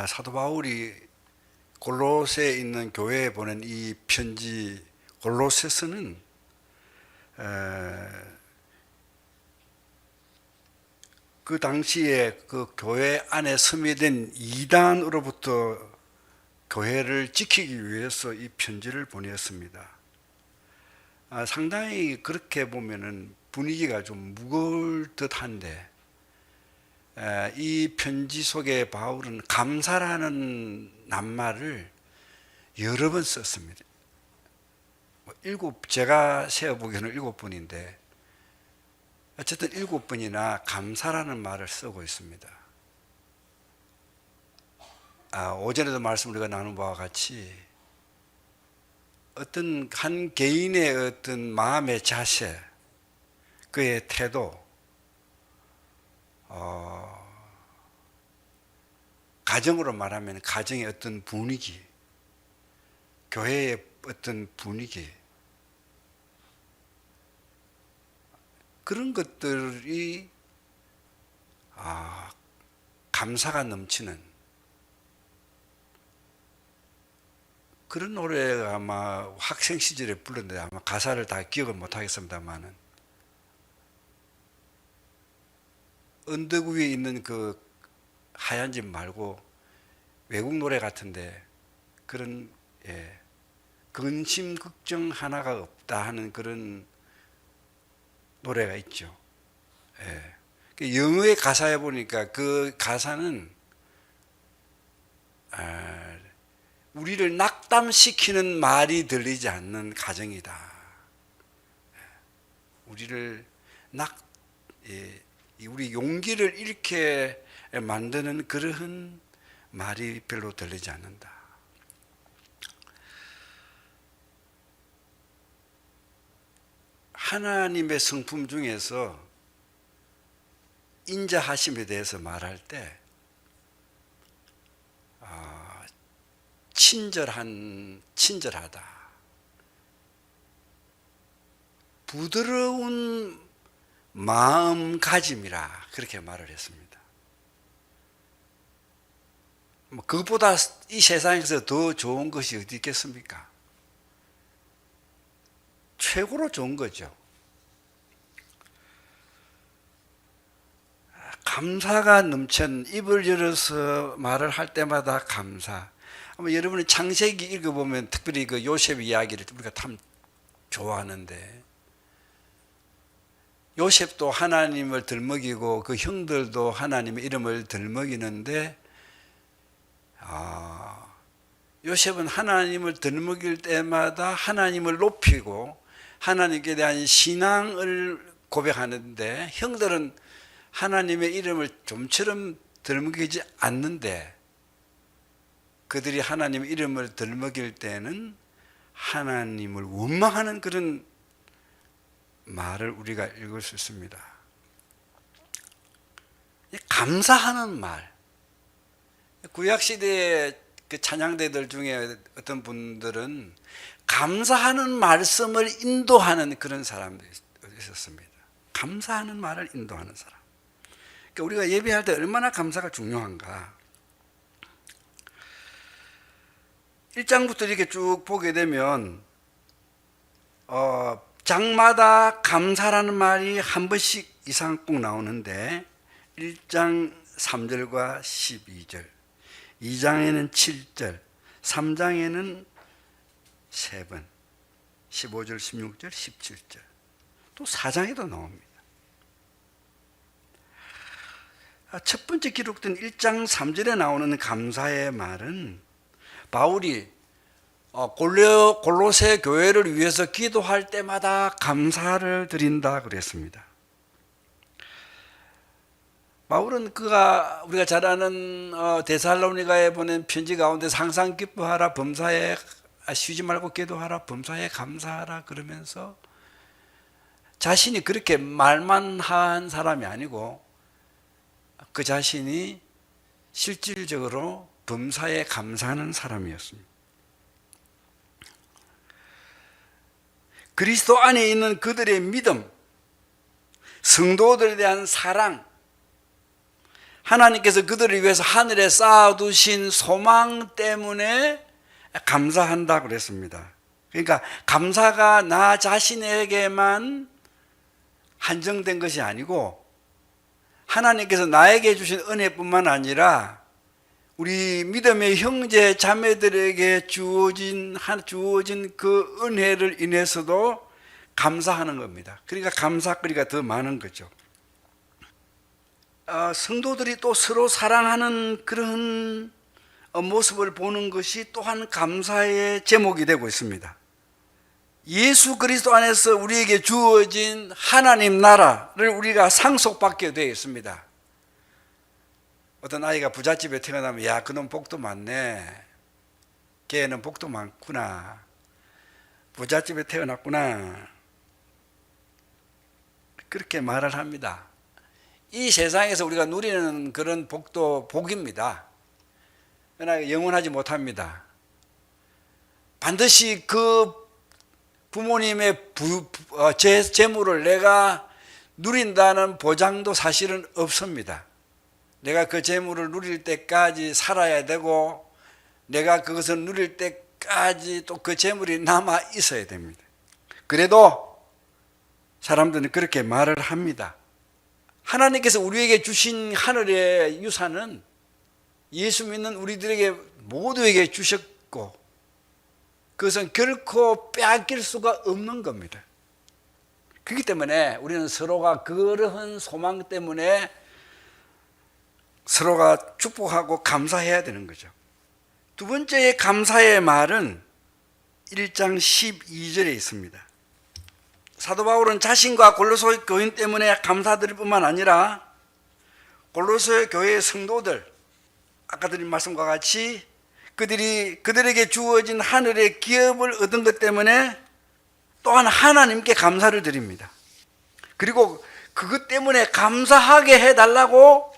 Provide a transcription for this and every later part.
사도 바울이 골로새에 있는 교회에 보낸 이 편지 골로새서는 그 당시에 그 교회 안에 스며든 이단으로부터 교회를 지키기 위해서 이 편지를 보냈습니다. 상당히 그렇게 보면은 분위기가 좀 무거울 듯한데, 이 편지 속에 바울은 감사라는 낱말을 여러 번 썼습니다. 제가 세어보기에는 7번인데 어쨌든 7번이나 감사라는 말을 쓰고 있습니다. 오전에도 말씀 우리가 나눈 바와 같이 어떤 한 개인의 어떤 마음의 자세, 그의 태도, 가정으로 말하면 가정의 어떤 분위기, 교회의 어떤 분위기, 그런 것들이 감사가 넘치는 그런 노래가 아마 학생 시절에 불렀는데 아마 가사를 다 기억을 못 하겠습니다만은 언덕 위에 있는 그 하얀 집 말고 외국 노래 같은데 그런 근심 걱정 하나가 없다 하는 그런 노래가 있죠. 영어의 가사에 보니까 그 가사는 우리를 낙담시키는 말이 들리지 않는 가정이다. 우리 용기를 잃게 만드는 그러한 말이 별로 들리지 않는다. 하나님의 성품 중에서 인자하심에 대해서 말할 때 친절하다, 부드러운 마음가짐이라 그렇게 말을 했습니다. 그것보다 이 세상에서 더 좋은 것이 어디 있겠습니까? 최고로 좋은 거죠. 감사가 넘친, 입을 열어서 말을 할 때마다 감사. 아마 여러분이 창세기 읽어보면 특별히 그 요셉 이야기를 우리가 참 좋아하는데, 요셉도 하나님을 덜먹이고 그 형들도 하나님의 이름을 덜먹이는데, 요셉은 하나님을 덜먹일 때마다 하나님을 높이고 하나님께 대한 신앙을 고백하는데, 형들은 하나님의 이름을 좀처럼 덜먹이지 않는데, 그들이 하나님의 이름을 덜먹일 때는 하나님을 원망하는 그런 말을 우리가 읽을 수 있습니다. 감사하는 말. 구약시대의 그 찬양대들 중에 어떤 분들은 감사하는 말씀을 인도하는 그런 사람들이 있었습니다. 감사하는 말을 인도하는 사람. 그러니까 우리가 예배할 때 얼마나 감사가 중요한가. 1장부터 이렇게 쭉 보게 되면 장마다 감사라는 말이 한 번씩 이상 꼭 나오는데 1장 3절과 12절, 2장에는 7절, 3장에는 3번, 15절, 16절, 17절, 또 4장에도 나옵니다. 첫 번째 기록된 1장 3절에 나오는 감사의 말은 바울이 골로새 교회를 위해서 기도할 때마다 감사를 드린다 그랬습니다. 바울은 우리가 잘 아는 데살로니가에 보낸 편지 가운데서 항상 기뻐하라, 범사에 쉬지 말고 기도하라, 범사에 감사하라 그러면서 자신이 그렇게 말만 한 사람이 아니고 그 자신이 실질적으로 범사에 감사하는 사람이었습니다. 그리스도 안에 있는 그들의 믿음, 성도들에 대한 사랑, 하나님께서 그들을 위해서 하늘에 쌓아두신 소망 때문에 감사한다고 그랬습니다. 그러니까 감사가 나 자신에게만 한정된 것이 아니고 하나님께서 나에게 주신 은혜뿐만 아니라 우리 믿음의 형제 자매들에게 주어진 그 은혜를 인해서도 감사하는 겁니다. 그러니까 감사거리가 더 많은 거죠. 성도들이 또 서로 사랑하는 그런 모습을 보는 것이 또한 감사의 제목이 되고 있습니다. 예수 그리스도 안에서 우리에게 주어진 하나님 나라를 우리가 상속받게 되어 있습니다. 어떤 아이가 부잣집에 태어나면 야, 그놈 복도 많네. 걔는 복도 많구나. 부잣집에 태어났구나. 그렇게 말을 합니다. 이 세상에서 우리가 누리는 그런 복도 복입니다. 그러나 영원하지 못합니다. 반드시 그 부모님의 재물을 내가 누린다는 보장도 사실은 없습니다. 내가 그 재물을 누릴 때까지 살아야 되고 내가 그것을 누릴 때까지 또 그 재물이 남아 있어야 됩니다. 그래도 사람들은 그렇게 말을 합니다. 하나님께서 우리에게 주신 하늘의 유산은 예수 믿는 우리들에게 모두에게 주셨고 그것은 결코 빼앗길 수가 없는 겁니다. 그렇기 때문에 우리는 서로가 그러한 소망 때문에 서로가 축복하고 감사해야 되는 거죠. 두 번째 감사의 말은 1장 12절에 있습니다. 사도 바울은 자신과 골로새 교인 때문에 감사드릴 뿐만 아니라 골로새 교회의 성도들, 아까 드린 말씀과 같이 그들에게 주어진 하늘의 기업을 얻은 것 때문에 또한 하나님께 감사를 드립니다. 그리고 그것 때문에 감사하게 해달라고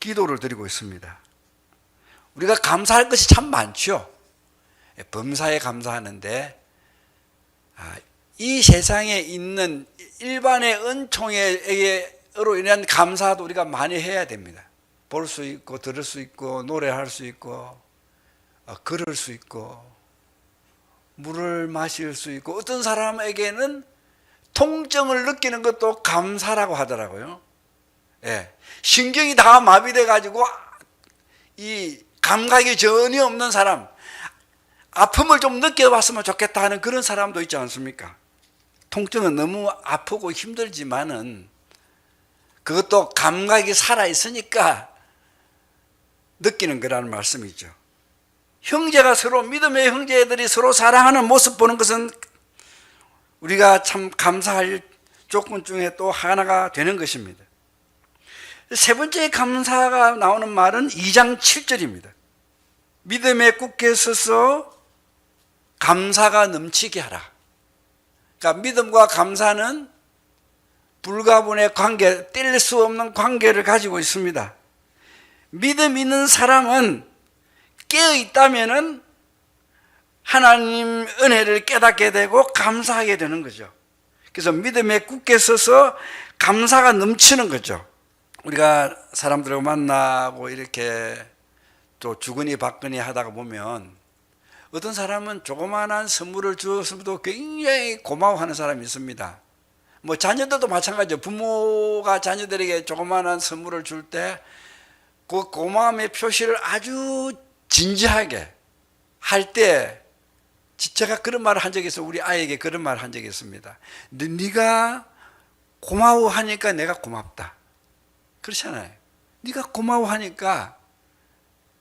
기도를 드리고 있습니다. 우리가 감사할 것이 참 많죠. 범사에 감사하는데 이 세상에 있는 일반의 은총으로 인한 감사도 우리가 많이 해야 됩니다. 볼 수 있고 들을 수 있고 노래할 수 있고 걸을 수 있고 물을 마실 수 있고 어떤 사람에게는 통증을 느끼는 것도 감사라고 하더라고요. 예. 신경이 다 마비돼 가지고 이 감각이 전혀 없는 사람, 아픔을 좀 느껴봤으면 좋겠다 하는 그런 사람도 있지 않습니까? 통증은 너무 아프고 힘들지만은 그것도 감각이 살아있으니까 느끼는 거라는 말씀이죠. 형제가 서로, 믿음의 형제들이 서로 사랑하는 모습 보는 것은 우리가 참 감사할 조건 중에 또 하나가 되는 것입니다. 세 번째 감사가 나오는 말은 2장 7절입니다. 믿음에 굳게 서서 감사가 넘치게 하라. 그러니까 믿음과 감사는 불가분의 관계, 뗄 수 없는 관계를 가지고 있습니다. 믿음 있는 사람은 깨어 있다면은 하나님 은혜를 깨닫게 되고 감사하게 되는 거죠. 그래서 믿음에 굳게 서서 감사가 넘치는 거죠. 우리가 사람들하고 만나고 이렇게 또 주거니 받거니 하다가 보면 어떤 사람은 조그마한 선물을 주었음에도 굉장히 고마워하는 사람이 있습니다. 뭐 자녀들도 마찬가지죠. 부모가 자녀들에게 조그마한 선물을 줄 때 그 고마움의 표시를 아주 진지하게 할 때 제가 그런 말을 한 적이 있어요. 우리 아이에게 그런 말을 한 적이 있습니다. 네가 고마워하니까 내가 고맙다. 그렇잖아요. 네가 고마워하니까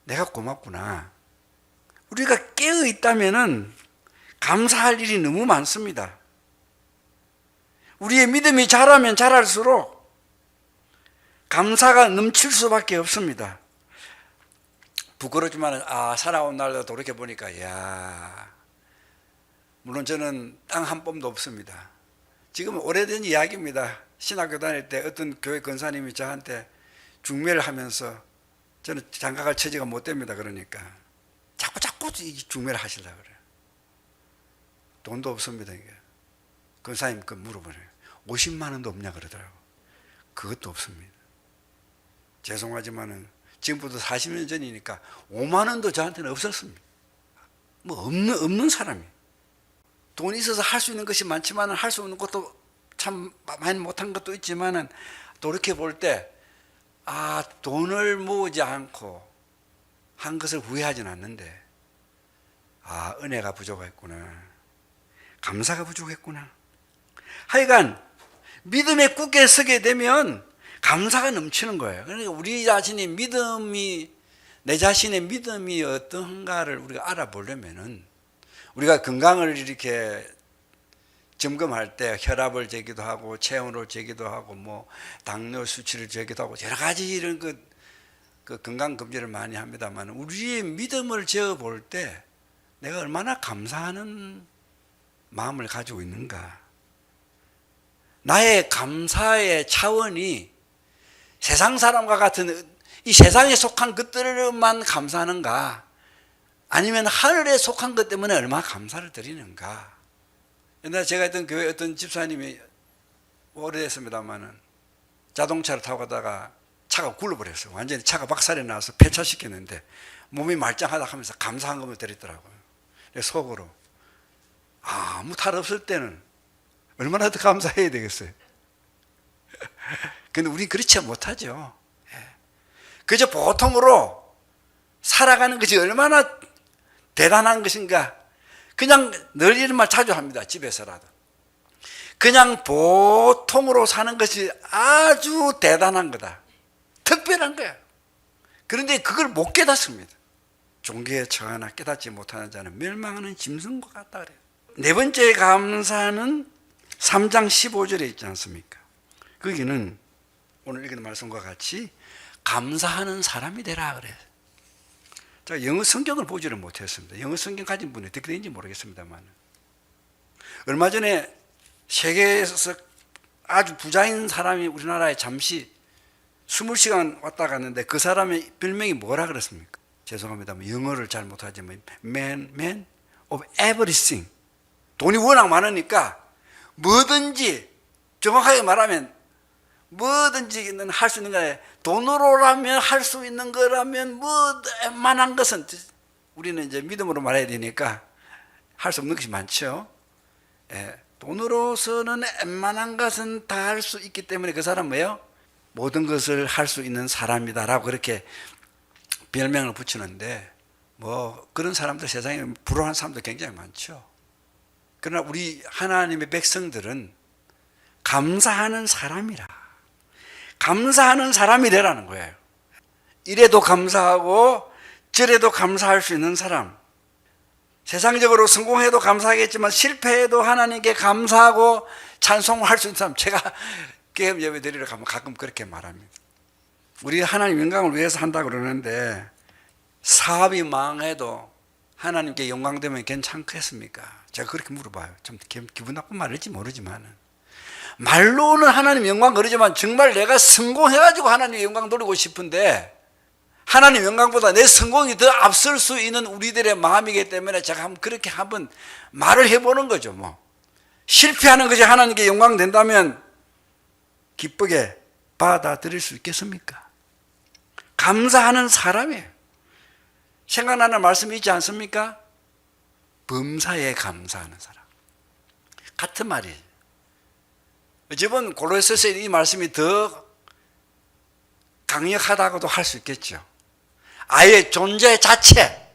내가 고맙구나. 우리가 깨어 있다면은 감사할 일이 너무 많습니다. 우리의 믿음이 자라면 자랄수록 감사가 넘칠 수밖에 없습니다. 부끄럽지만 살아온 날도 돌이켜 보니까 물론 저는 땅 한 뼘도 없습니다. 지금은 오래된 이야기입니다. 신학교 다닐 때 어떤 교회 권사님이 저한테 중매를 하면서 저는 장가갈 처지가 못 됩니다. 그러니까 자꾸 중매를 하시려고 그래요. 돈도 없습니다. 이게. 권사님 그 물어보래요. 50만 원도 없냐 그러더라고. 그것도 없습니다. 죄송하지만은 지금부터 40년 전이니까 5만 원도 저한테는 없었습니다. 뭐 없는 사람이. 돈이 있어서 할 수 있는 것이 많지만은 할 수 없는 것도 참 많이 못한 것도 있지만은 돌이켜 볼 때 돈을 모으지 않고 한 것을 후회하지는 않는데 은혜가 부족했구나. 감사가 부족했구나. 하여간 믿음에 굳게 서게 되면 감사가 넘치는 거예요. 그러니까 우리 자신이 내 자신의 믿음이 어떤가를 우리가 알아보려면은 우리가 건강을 이렇게 점검할 때 혈압을 재기도 하고 체온을 재기도 하고 뭐 당뇨 수치를 재기도 하고 여러 가지 이런 그 건강 검진을 많이 합니다만 우리의 믿음을 재어 볼 때 내가 얼마나 감사하는 마음을 가지고 있는가. 나의 감사의 차원이 세상 사람과 같은 이 세상에 속한 것들만 감사하는가, 아니면 하늘에 속한 것 때문에 얼마나 감사를 드리는가. 옛날에 제가 있던 교회 어떤 집사님이 오래됐습니다만은 자동차를 타고 가다가 차가 굴러버렸어요. 완전히 차가 박살이 나서 폐차시켰는데 몸이 말짱하다 하면서 감사한 것을 드리더라고요. 속으로 아무 탈 없을 때는 얼마나 더 감사해야 되겠어요. 근데 우린 그렇지 못하죠. 그저 보통으로 살아가는 것이 얼마나 대단한 것인가. 그냥 늘 이런 말 자주 합니다. 집에서라도. 그냥 보통으로 사는 것이 아주 대단한 거다. 특별한 거야. 그런데 그걸 못 깨닫습니다. 종교에 처하나 깨닫지 못하는 자는 멸망하는 짐승과 같다 그래요. 네 번째 감사는 3장 15절에 있지 않습니까? 거기는 오늘 읽은 말씀과 같이 감사하는 사람이 되라 그래요. 제가 영어 성경을 보지를 못했습니다. 영어 성경 가진 분이 어떻게 되는지 모르겠습니다만 얼마 전에 세계에서 아주 부자인 사람이 우리나라에 잠시 20시간 왔다 갔는데 그 사람의 별명이 뭐라 그랬습니까? 죄송합니다만 영어를 잘 못하지만 man of everything. 돈이 워낙 많으니까 뭐든지 정확하게 말하면 뭐든지 할 수 있는 거예요. 돈으로라면 할 수 있는 거라면 웬만한 것은 우리는 이제 믿음으로 말해야 되니까 할 수 없는 것이 많죠. 돈으로서는 웬만한 것은 다 할 수 있기 때문에 그 사람은 뭐예요? 모든 것을 할 수 있는 사람이다라고 그렇게 별명을 붙이는데 뭐 그런 사람들 세상에 부러워하는 사람도 굉장히 많죠. 그러나 우리 하나님의 백성들은 감사하는 사람이라. 감사하는 사람이 되라는 거예요. 이래도 감사하고 저래도 감사할 수 있는 사람. 세상적으로 성공해도 감사하겠지만 실패해도 하나님께 감사하고 찬송할 수 있는 사람. 제가 개업 예배 드리러 가면 가끔 그렇게 말합니다. 우리 하나님 영광을 위해서 한다고 그러는데 사업이 망해도 하나님께 영광되면 괜찮겠습니까? 제가 그렇게 물어봐요. 좀 기분 나쁜 말일지 모르지만 말로는 하나님 영광 그러지만 정말 내가 성공해가지고 하나님 영광 돌리고 싶은데 하나님 영광보다 내 성공이 더 앞설 수 있는 우리들의 마음이기 때문에 제가 그렇게 한번 말을 해보는 거죠. 뭐 실패하는 것이 하나님께 영광 된다면 기쁘게 받아들일 수 있겠습니까? 감사하는 사람이에요. 생각나는 말씀이 있지 않습니까? 범사에 감사하는 사람. 같은 말이에요. 어쩌면 골로새서 이 말씀이 더 강력하다고도 할 수 있겠죠. 아예 존재 자체,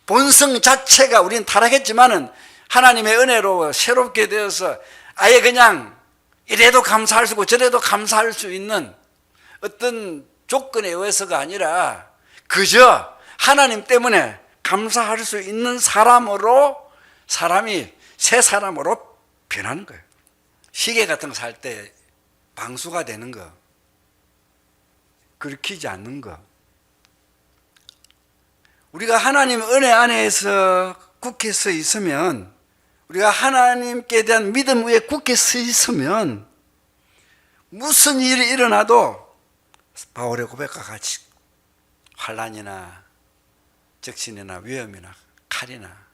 본성 자체가 우리는 타락했지만은 하나님의 은혜로 새롭게 되어서 아예 그냥 이래도 감사할 수 있고 저래도 감사할 수 있는 어떤 조건에 의해서가 아니라 그저 하나님 때문에 감사할 수 있는 사람으로 사람이 새 사람으로 변하는 거예요. 시계 같은 거 살 때 방수가 되는 거, 긁히지 않는 거. 우리가 하나님 은혜 안에서 굳게 서 있으면, 우리가 하나님께 대한 믿음 위에 굳게 서 있으면 무슨 일이 일어나도 바울의 고백과 같이 환난이나 적신이나 위험이나 칼이나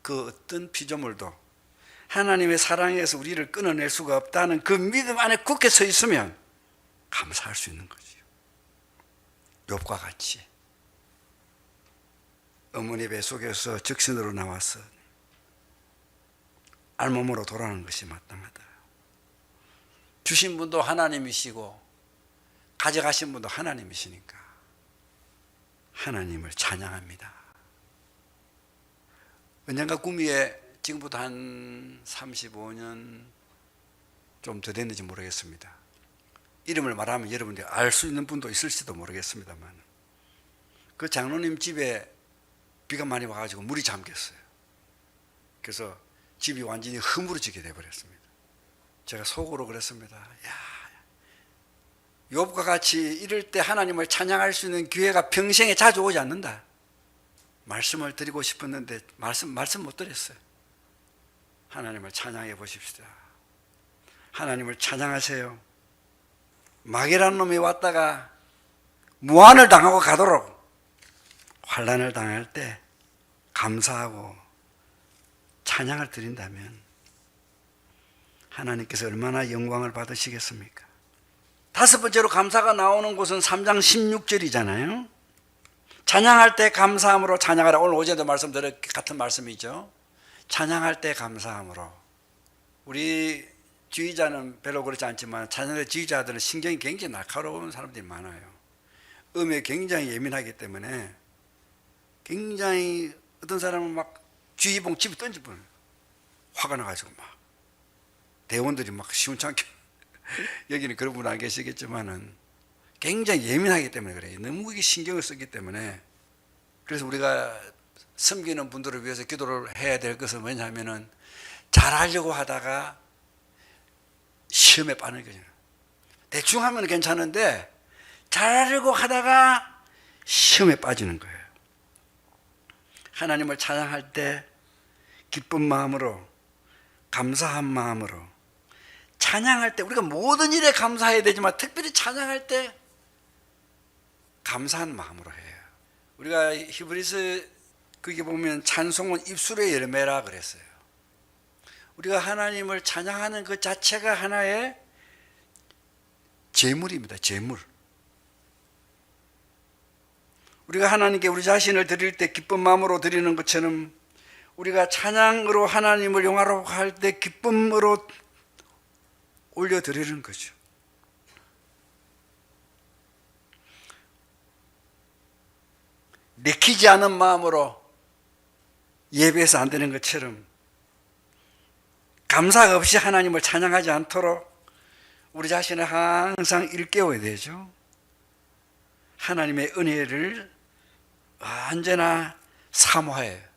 그 어떤 피조물도 하나님의 사랑에서 우리를 끊어낼 수가 없다는 그 믿음 안에 굳게 서 있으면 감사할 수 있는 거죠. 욥과 같이 어머니 뱃속에서 적신으로 나와서 알몸으로 돌아가는 것이 마땅하다. 주신 분도 하나님이시고 가져가신 분도 하나님이시니까 하나님을 찬양합니다. 언젠가 꿈위에 지금부터 한 35년 좀 더 됐는지 모르겠습니다. 이름을 말하면 여러분들이 알 수 있는 분도 있을지도 모르겠습니다만, 그 장로님 집에 비가 많이 와가지고 물이 잠겼어요. 그래서 집이 완전히 허물어지게 돼버렸습니다. 제가 속으로 그랬습니다. 야, 욥과 같이 이럴 때 하나님을 찬양할 수 있는 기회가 평생에 자주 오지 않는다. 말씀을 드리고 싶었는데 말씀 못 드렸어요. 하나님을 찬양해 보십시다. 하나님을 찬양하세요. 마귀라는 놈이 왔다가 무한을 당하고 가도록 환난을 당할 때 감사하고 찬양을 드린다면 하나님께서 얼마나 영광을 받으시겠습니까? 다섯 번째로 감사가 나오는 곳은 3장 16절이잖아요. 찬양할 때 감사함으로 찬양하라. 오늘 어제도 말씀드린 같은 말씀이죠. 찬양할 때 감사함으로. 우리 지휘자는 별로 그렇지 않지만 찬양의 지휘자들은 신경이 굉장히 날카로운 사람들이 많아요. 음에 굉장히 예민하기 때문에 굉장히 어떤 사람은 막 지휘봉 집에 던질 뻔해요. 화가 나가지고 막 대원들이 막 시원찮게 여기는 그런 분 안 계시겠지만은 굉장히 예민하기 때문에 그래요. 너무 이게 신경을 쓰기 때문에. 그래서 우리가 섬기는 분들을 위해서 기도를 해야 될 것은 뭐냐면은 잘하려고 하다가 시험에 빠는 거죠. 대충 하면 괜찮은데 잘하려고 하다가 시험에 빠지는 거예요. 하나님을 찬양할 때 기쁜 마음으로, 감사한 마음으로, 찬양할 때 우리가 모든 일에 감사해야 되지만 특별히 찬양할 때 감사한 마음으로 해요. 우리가 히브리서 거기 보면 찬송은 입술의 열매라 그랬어요. 우리가 하나님을 찬양하는 그 자체가 하나의 제물입니다. 제물. 우리가 하나님께 우리 자신을 드릴 때 기쁜 마음으로 드리는 것처럼 우리가 찬양으로 하나님을 영화롭게 할 때 기쁨으로 올려드리는 거죠. 내키지 않은 마음으로 예배해서 안 되는 것처럼 감사가 없이 하나님을 찬양하지 않도록 우리 자신을 항상 일깨워야 되죠. 하나님의 은혜를 언제나 사모해요.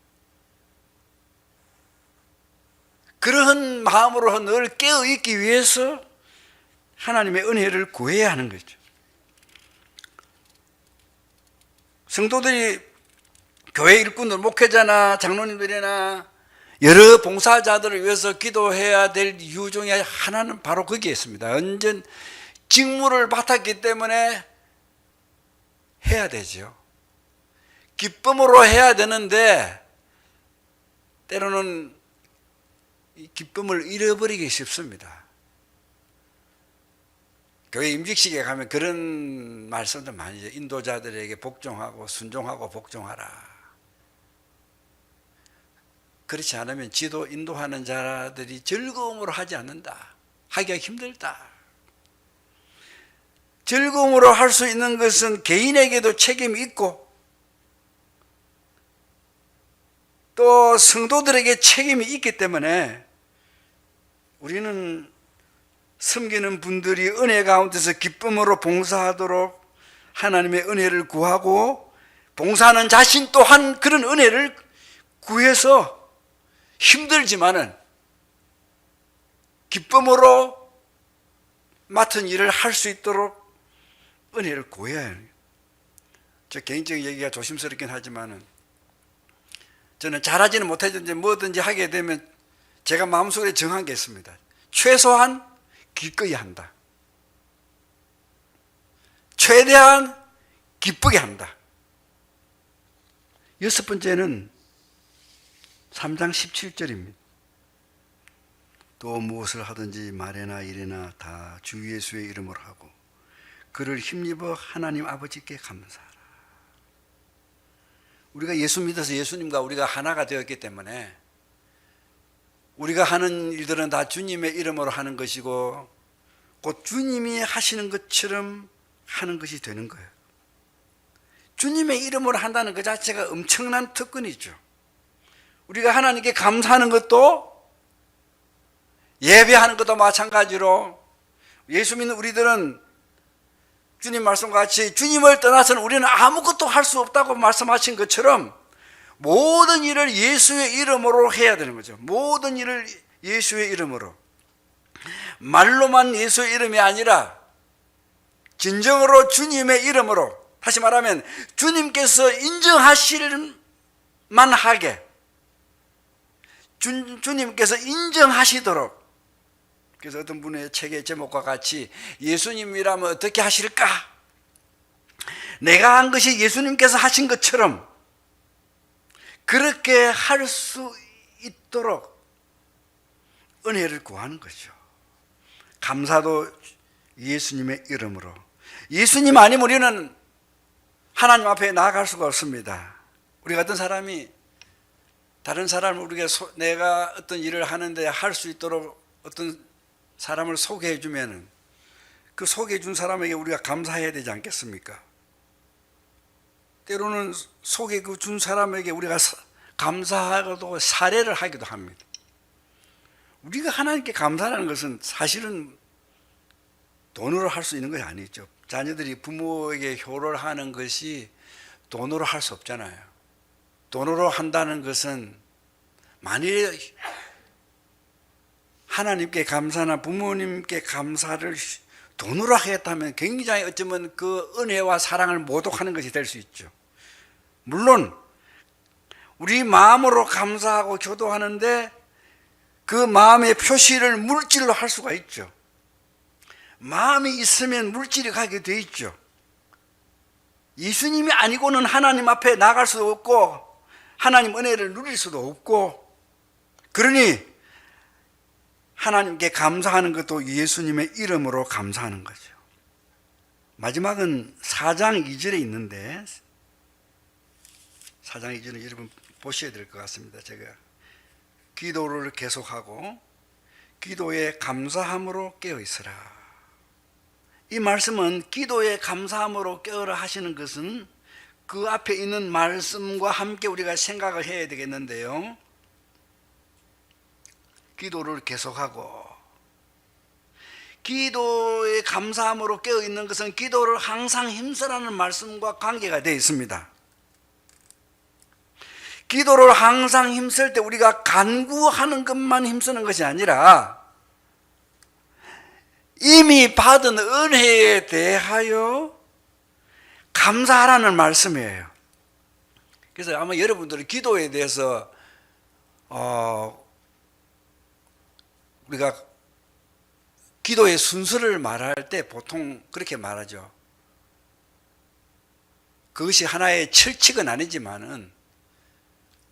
그러한 마음으로 늘 깨어있기 위해서 하나님의 은혜를 구해야 하는 거죠. 성도들이 교회 일꾼들, 목회자나 장로님들이나 여러 봉사자들을 위해서 기도해야 될 이유 중에 하나는 바로 거기에 있습니다. 완전 직무를 맡았기 때문에 해야 되죠. 기쁨으로 해야 되는데 때로는 이 기쁨을 잃어버리기 쉽습니다. 교회 임직식에 가면 그런 말씀도 많이 해요. 인도자들에게 복종하고 순종하고 복종하라. 그렇지 않으면 지도 인도하는 자들이 즐거움으로 하지 않는다. 하기가 힘들다. 즐거움으로 할 수 있는 것은 개인에게도 책임이 있고 또 성도들에게 책임이 있기 때문에 우리는 섬기는 분들이 은혜 가운데서 기쁨으로 봉사하도록 하나님의 은혜를 구하고 봉사하는 자신 또한 그런 은혜를 구해서 힘들지만은 기쁨으로 맡은 일을 할 수 있도록 은혜를 구해야 해요. 저 개인적인 얘기가 조심스럽긴 하지만은 저는 잘하지는 못하든지 뭐든지 하게 되면 제가 마음속에 정한 게 있습니다. 최소한 기꺼이 한다. 최대한 기쁘게 한다. 여섯 번째는 3장 17절입니다. 또 무엇을 하든지 말이나 일이나 다 주 예수의 이름으로 하고 그를 힘입어 하나님 아버지께 감사하라. 우리가 예수 믿어서 예수님과 우리가 하나가 되었기 때문에 우리가 하는 일들은 다 주님의 이름으로 하는 것이고 곧 주님이 하시는 것처럼 하는 것이 되는 거예요. 주님의 이름으로 한다는 것 자체가 엄청난 특권이죠. 우리가 하나님께 감사하는 것도 예배하는 것도 마찬가지로 예수 믿는 우리들은 주님 말씀과 같이 주님을 떠나서는 우리는 아무것도 할 수 없다고 말씀하신 것처럼 모든 일을 예수의 이름으로 해야 되는 거죠. 모든 일을 예수의 이름으로. 말로만 예수의 이름이 아니라 진정으로 주님의 이름으로, 다시 말하면 주님께서 인정하실 만하게, 주님께서 인정하시도록. 그래서 어떤 분의 책의 제목과 같이 예수님이라면 어떻게 하실까? 내가 한 것이 예수님께서 하신 것처럼 그렇게 할 수 있도록 은혜를 구하는 거죠. 감사도 예수님의 이름으로. 예수님 아니면 우리는 하나님 앞에 나아갈 수가 없습니다. 우리 같은 사람이 다른 사람을 우리가 내가 어떤 일을 하는데 할 수 있도록 어떤 사람을 소개해 주면 그 소개해 준 사람에게 우리가 감사해야 되지 않겠습니까? 때로는 소개해 준 사람에게 우리가 감사하고도 사례를 하기도 합니다. 우리가 하나님께 감사하는 것은 사실은 돈으로 할 수 있는 것이 아니죠. 자녀들이 부모에게 효를 하는 것이 돈으로 할 수 없잖아요. 돈으로 한다는 것은 만일 하나님께 감사나 부모님께 감사를 돈으로 하겠다면 굉장히 어쩌면 그 은혜와 사랑을 모독하는 것이 될 수 있죠. 물론 우리 마음으로 감사하고 교도하는데 그 마음의 표시를 물질로 할 수가 있죠. 마음이 있으면 물질이 가게 돼 있죠. 예수님이 아니고는 하나님 앞에 나갈 수도 없고 하나님 은혜를 누릴 수도 없고, 그러니 하나님께 감사하는 것도 예수님의 이름으로 감사하는 거죠. 마지막은 4장 2절에 있는데 4장 2절은 여러분 보셔야 될 것 같습니다. 제가 기도를 계속하고 기도에 감사함으로 깨어 있으라. 이 말씀은 기도에 감사함으로 깨어라 하시는 것은 그 앞에 있는 말씀과 함께 우리가 생각을 해야 되겠는데요. 기도를 계속하고 기도에 감사함으로 깨어 있는 것은 기도를 항상 힘쓰라는 말씀과 관계가 되어 있습니다. 기도를 항상 힘쓸 때 우리가 간구하는 것만 힘쓰는 것이 아니라 이미 받은 은혜에 대하여 감사하라는 말씀이에요. 그래서 아마 여러분들이 기도에 대해서 우리가 기도의 순서를 말할 때 보통 그렇게 말하죠. 그것이 하나의 철칙은 아니지만은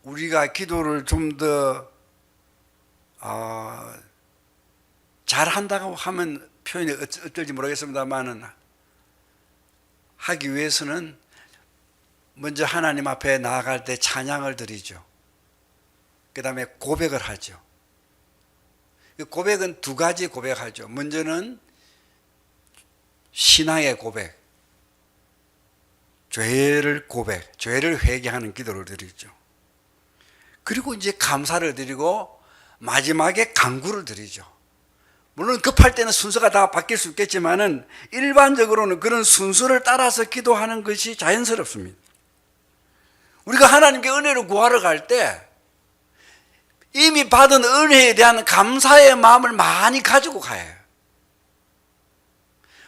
우리가 기도를 좀 더 잘한다고 하면 표현이 어떨지 모르겠습니다만은 하기 위해서는 먼저 하나님 앞에 나아갈 때 찬양을 드리죠. 그 다음에 고백을 하죠. 고백은 두 가지 고백하죠. 먼저는 신앙의 고백, 죄를 회개하는 기도를 드리죠. 그리고 이제 감사를 드리고 마지막에 간구를 드리죠. 물론 급할 때는 순서가 다 바뀔 수 있겠지만은 일반적으로는 그런 순서를 따라서 기도하는 것이 자연스럽습니다. 우리가 하나님께 은혜를 구하러 갈 때 이미 받은 은혜에 대한 감사의 마음을 많이 가지고 가요.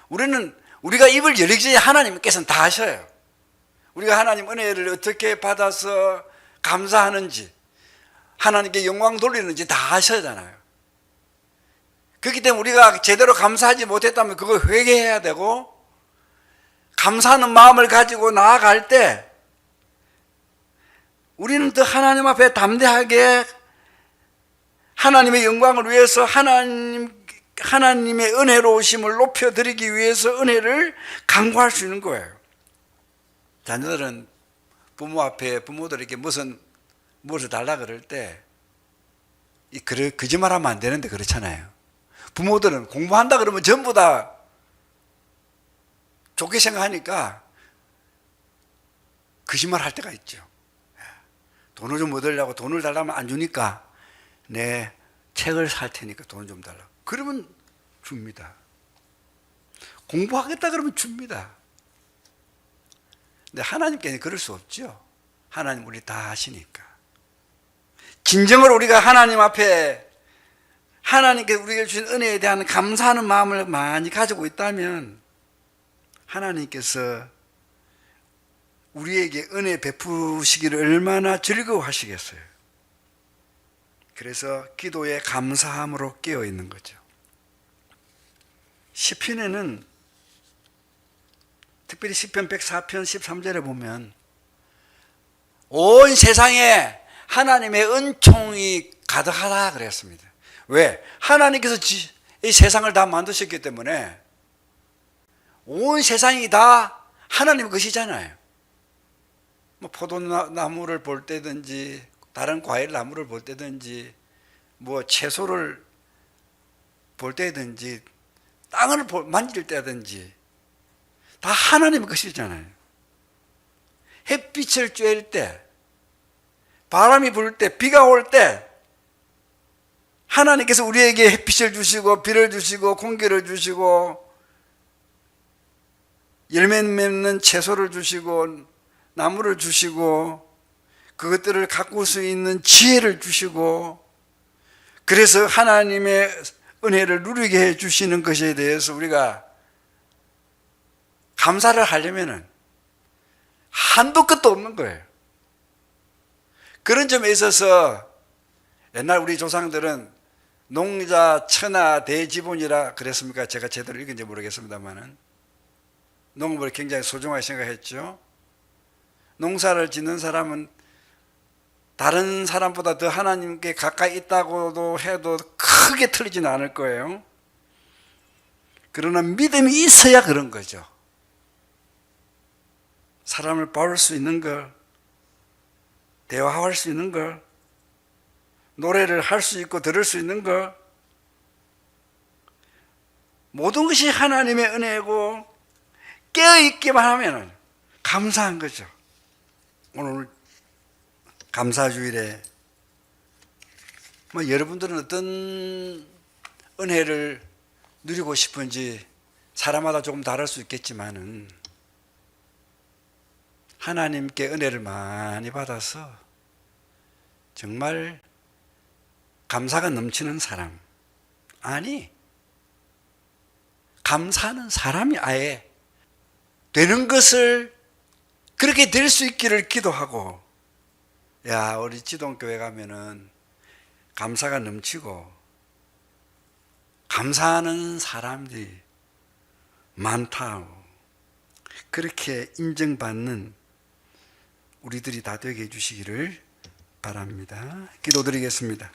우리가 입을 열기 전에 하나님께서는 다 하셔요. 우리가 하나님 은혜를 어떻게 받아서 감사하는지, 하나님께 영광 돌리는지 다 하셔잖아요. 그렇기 때문에 우리가 제대로 감사하지 못했다면 그걸 회개해야 되고, 감사하는 마음을 가지고 나아갈 때 우리는 더 하나님 앞에 담대하게 하나님의 영광을 위해서 하나님의 은혜로우심을 높여드리기 위해서 은혜를 강구할 수 있는 거예요. 자녀들은 부모 앞에 부모들에게 무엇을 달라 그럴 때 거짓말하면 안 되는데 그렇잖아요. 부모들은 공부한다 그러면 전부 다 좋게 생각하니까 거짓말 할 때가 있죠. 돈을 좀 얻으려고 돈을 달라면 안 주니까 내 책을 살 테니까 돈 좀 달라고. 그러면 줍니다. 공부하겠다 그러면 줍니다. 근데 하나님께는 그럴 수 없죠. 하나님 우리 다 아시니까. 진정으로 우리가 하나님 앞에 하나님께 우리에게 주신 은혜에 대한 감사하는 마음을 많이 가지고 있다면 하나님께서 우리에게 은혜 베푸시기를 얼마나 즐거워하시겠어요. 그래서 기도에 감사함으로 깨어 있는 거죠. 시편에는 특별히 시편 104편 13절에 보면 온 세상에 하나님의 은총이 가득하다 그랬습니다. 왜? 하나님께서 이 세상을 다 만드셨기 때문에 온 세상이 다 하나님 것이잖아요. 뭐 포도나무를 볼 때든지 다른 과일 나무를 볼 때든지 뭐 채소를 볼 때든지 땅을 만질 때든지 다 하나님의 것이잖아요. 햇빛을 쬐일 때, 바람이 불 때, 비가 올 때 하나님께서 우리에게 햇빛을 주시고 비를 주시고 공기를 주시고 열매 맺는 채소를 주시고 나무를 주시고 그것들을 가꿀 수 있는 지혜를 주시고 그래서 하나님의 은혜를 누리게 해주시는 것에 대해서 우리가 감사를 하려면은 한도 끝도 없는 거예요. 그런 점에 있어서 옛날 우리 조상들은 농자 천하 대지본이라 그랬습니까? 제가 제대로 읽은지 모르겠습니다만은 농업을 굉장히 소중하게 생각했죠. 농사를 짓는 사람은 다른 사람보다 더 하나님께 가까이 있다고도 해도 크게 틀리지는 않을 거예요. 그러나 믿음이 있어야 그런 거죠. 사람을 봐올 수 있는 걸, 대화할 수 있는 걸, 노래를 할 수 있고 들을 수 있는 걸, 모든 것이 하나님의 은혜고 깨어있기만 하면 감사한 거죠. 오늘 감사주일에 여러분들은 어떤 은혜를 누리고 싶은지 사람마다 조금 다를 수 있겠지만은 하나님께 은혜를 많이 받아서 정말 감사가 넘치는 사람, 아니 감사하는 사람이 아예 되는 것을 그렇게 될 수 있기를 기도하고, 야, 우리 지동교회 가면은 감사가 넘치고 감사하는 사람들이 많다, 그렇게 인정받는 우리들이 다 되게 해주시기를 바랍니다. 기도드리겠습니다.